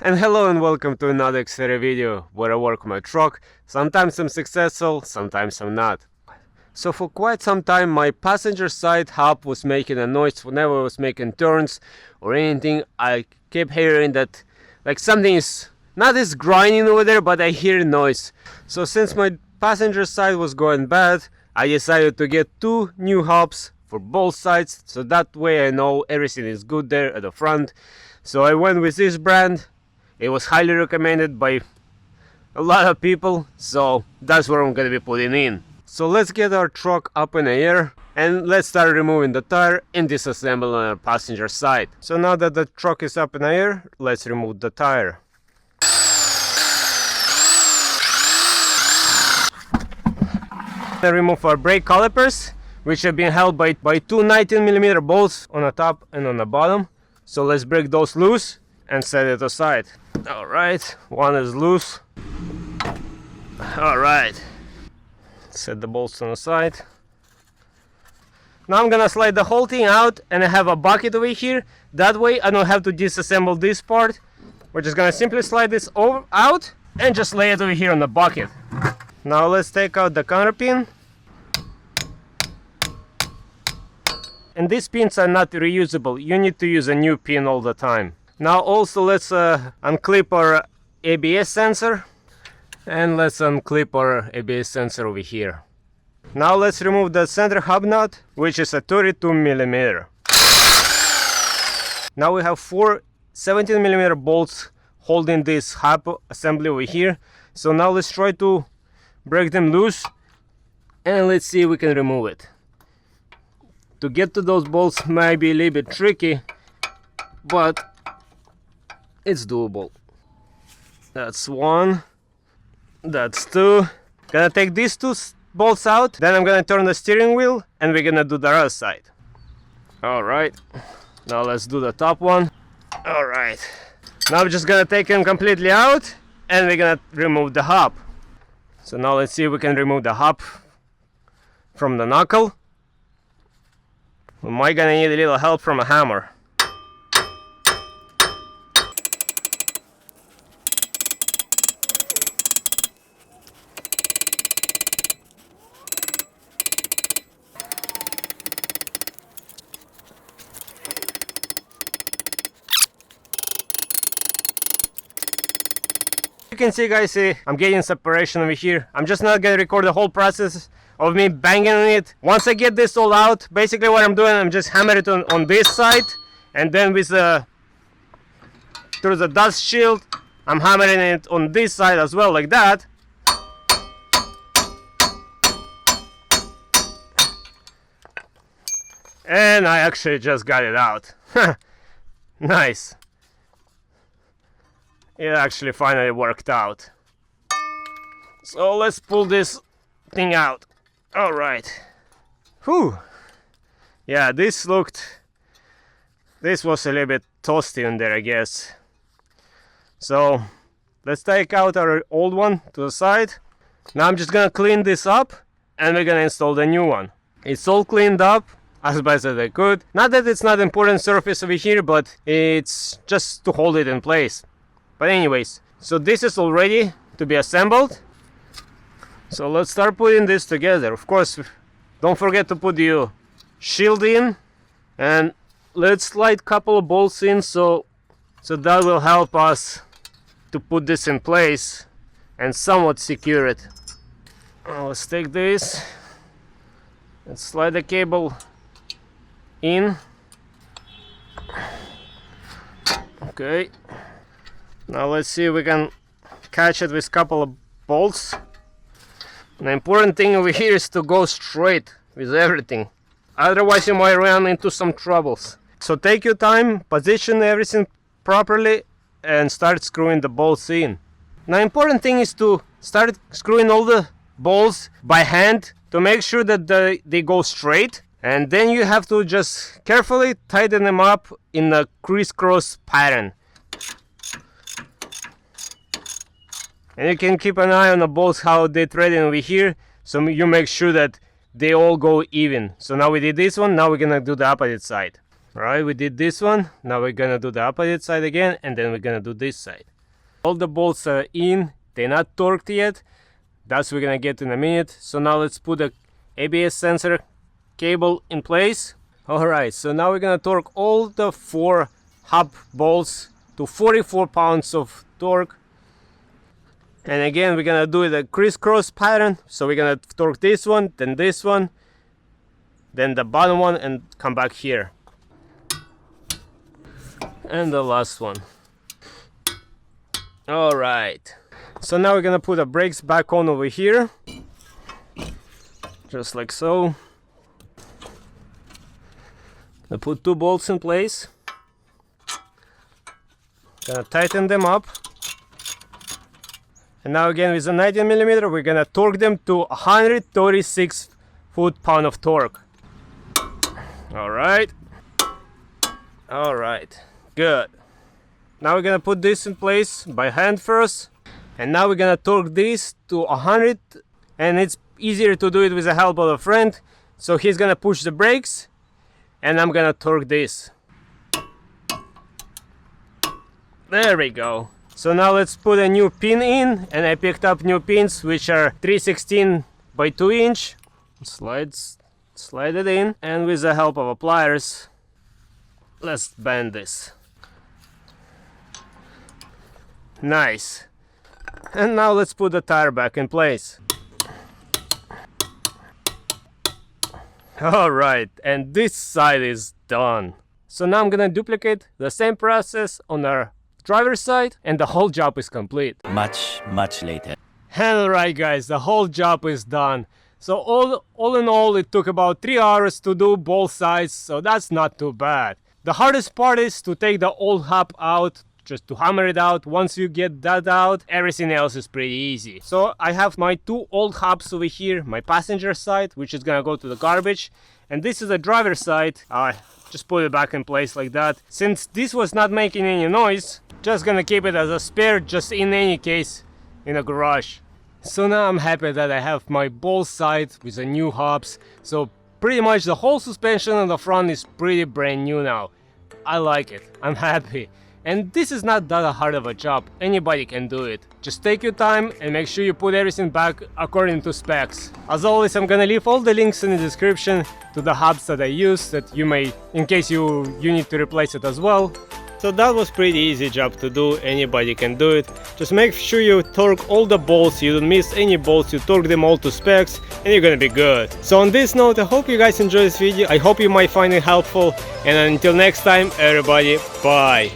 And hello and welcome to another Xterra video where I work my truck. Sometimes I'm successful, sometimes I'm not. So for quite some time my passenger side hub was making a noise whenever I was making turns or anything. I kept hearing that like something is not as grinding over there, but I hear noise. So since my passenger side was going bad, I decided to get two new hubs for both sides, so that way I know everything is good there at the front. So I went with this brand. It was highly recommended by a lot of people, so that's what I'm gonna be putting in. So let's get our truck up in the air and let's start removing the tire and disassemble on our passenger side. So now that the truck is up in the air, let's remove the tire. I remove our brake calipers, which have been held by two 19mm bolts on the top and on the bottom. So let's break those loose and set it aside. Alright, one is loose. Alright, set the bolts on the side. Now I'm gonna slide the whole thing out, and I have a bucket over here. That way I don't have to disassemble this part. We're just gonna simply slide this out and just lay it over here on the bucket. Now let's take out the counter pin. And these pins are not reusable. You need to use a new pin all the time. Now also let's unclip our ABS sensor, and let's unclip our ABS sensor over here. Now let's remove the center hub nut, which is a 32mm. Now we have four 17mm bolts holding this hub assembly over here. So now let's try to break them loose and let's see if we can remove it. To get to those bolts might be a little bit tricky, but it's doable. That's one, that's two. Gonna take these two bolts out, then I'm gonna turn the steering wheel and we're gonna do the other side. Alright, now let's do the top one. Alright, now we're just gonna take them completely out and we're gonna remove the hub. So now let's see if we can remove the hub from the knuckle. We might gonna need a little help from a hammer. You can see, guys, I'm getting separation over here. I'm just not gonna record the whole process of me banging on it. Once I get this all out, basically what I'm doing, I'm just hammering it on this side, and then with through the dust shield, I'm hammering it on this side as well, like that. And I actually just got it out. Nice. It actually finally worked out. So let's pull this thing out. Alright. Whew. Yeah, this was a little bit toasty in there, I guess. So let's take out our old one to the side. Now I'm just gonna clean this up and we're gonna install the new one. It's all cleaned up as best as I could. Not that it's not important surface over here, but it's just to hold it in place. But anyways, so this is all ready to be assembled. So let's start putting this together. Of course, don't forget to put your shield in, and let's slide a couple of bolts in so that will help us to put this in place and somewhat secure it. Let's take this and slide the cable in. Okay. Now let's see if we can catch it with a couple of bolts. The important thing over here is to go straight with everything. Otherwise you might run into some troubles. So take your time, position everything properly and start screwing the bolts in. Now important thing is to start screwing all the bolts by hand to make sure that they go straight. And then you have to just carefully tighten them up in a crisscross pattern. And you can keep an eye on the bolts, how they thread in over here, so you make sure that they all go even. So now we did this one, now we're gonna do the opposite side. Alright, we did this one. Now we're gonna do the opposite side again, and then we're gonna do this side. All the bolts are in, they're not torqued yet. That's what we're gonna get in a minute. So now let's put the ABS sensor cable in place. Alright, so now we're gonna torque all the 4 hub bolts to 44 pounds of torque. And again, we're gonna do it a crisscross pattern. So we're gonna torque this one, then the bottom one, and come back here. And the last one. Alright. So now we're gonna put the brakes back on over here. Just like so. I put 2 bolts in place. Gonna tighten them up. And now again with a 19mm we're gonna torque them to 136 foot-pound of torque. Alright. Alright. Good. Now we're gonna put this in place by hand first. And now we're gonna torque this to 100. And it's easier to do it with the help of a friend. So he's gonna push the brakes. And I'm gonna torque this. There we go. So now let's put a new pin in, and I picked up new pins which are 3/16 by 2 inch. Slide it in, and with the help of a pliers, let's bend this. Nice. And now let's put the tire back in place. Alright, and this side is done. So now I'm gonna duplicate the same process on our driver's side, and the whole job is complete. Much later. Alright guys, the whole job is done. So all in all, it took about 3 hours to do both sides, so that's not too bad. The hardest part is to take the old hub out, just to hammer it out. Once you get that out, everything else is pretty easy. So I have my 2 old hubs over here, my passenger side, which is gonna go to the garbage, and this is the driver's side. Just put it back in place like that. Since this was not making any noise, just gonna keep it as a spare, just in any case, in a garage. So now I'm happy that I have my both sides with the new hubs. So pretty much the whole suspension on the front is pretty brand new now. I like it, I'm happy. And this is not that hard of a job, anybody can do it. Just take your time and make sure you put everything back according to specs. As always, I'm gonna leave all the links in the description to the hubs that I use, that you may, in case you need to replace it as well. So that was pretty easy job to do, anybody can do it. Just make sure you torque all the bolts, you don't miss any bolts, you torque them all to specs, and you're gonna be good. So on this note, I hope you guys enjoyed this video, I hope you might find it helpful, and until next time, everybody, bye!